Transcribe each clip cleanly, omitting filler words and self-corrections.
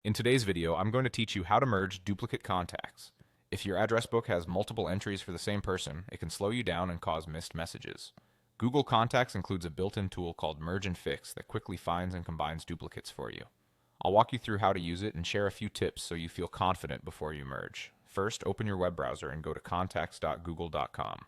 In today's video, I'm going to teach you how to merge duplicate contacts. If your address book has multiple entries for the same person, it can slow you down and cause missed messages. Google Contacts includes a built-in tool called Merge and Fix that quickly finds and combines duplicates for you. I'll walk you through how to use it and share a few tips so you feel confident before you merge. First, open your web browser and go to contacts.google.com.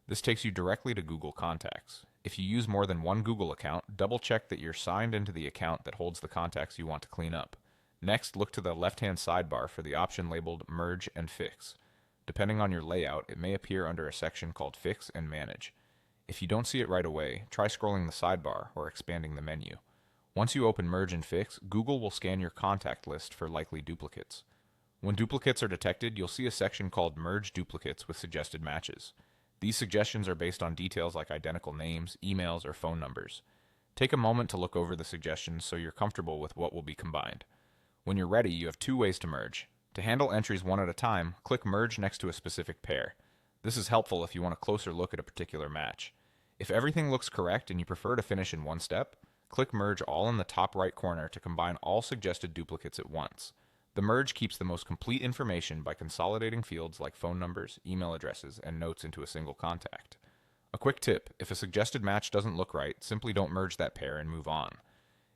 This takes you directly to Google Contacts. If you use more than one Google account, double check that you're signed into the account that holds the contacts you want to clean up. Next, look to the left-hand sidebar for the option labeled Merge and Fix. Depending on your layout, it may appear under a section called Fix and Manage. If you don't see it right away, try scrolling the sidebar or expanding the menu. Once you open Merge and Fix, Google will scan your contact list for likely duplicates. When duplicates are detected, you'll see a section called Merge Duplicates with suggested matches. These suggestions are based on details like identical names, emails, or phone numbers. Take a moment to look over the suggestions so you're comfortable with what will be combined. When you're ready, you have two ways to merge. To handle entries one at a time, click Merge next to a specific pair. This is helpful if you want a closer look at a particular match. If everything looks correct and you prefer to finish in one step, click Merge all in the top right corner to combine all suggested duplicates at once. The merge keeps the most complete information by consolidating fields like phone numbers, email addresses, and notes into a single contact. A quick tip: if a suggested match doesn't look right, simply don't merge that pair and move on.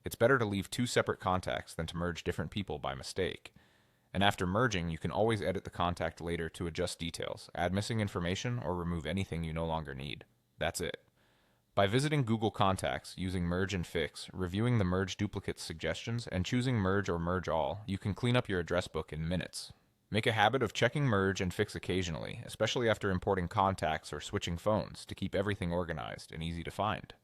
It's better to leave two separate contacts than to merge different people by mistake. And after merging, you can always edit the contact later to adjust details, add missing information, or remove anything you no longer need. That's it. By visiting Google Contacts, using Merge and Fix, reviewing the Merge Duplicates suggestions, and choosing Merge or Merge All, you can clean up your address book in minutes. Make a habit of checking Merge and Fix occasionally, especially after importing contacts or switching phones, to keep everything organized and easy to find.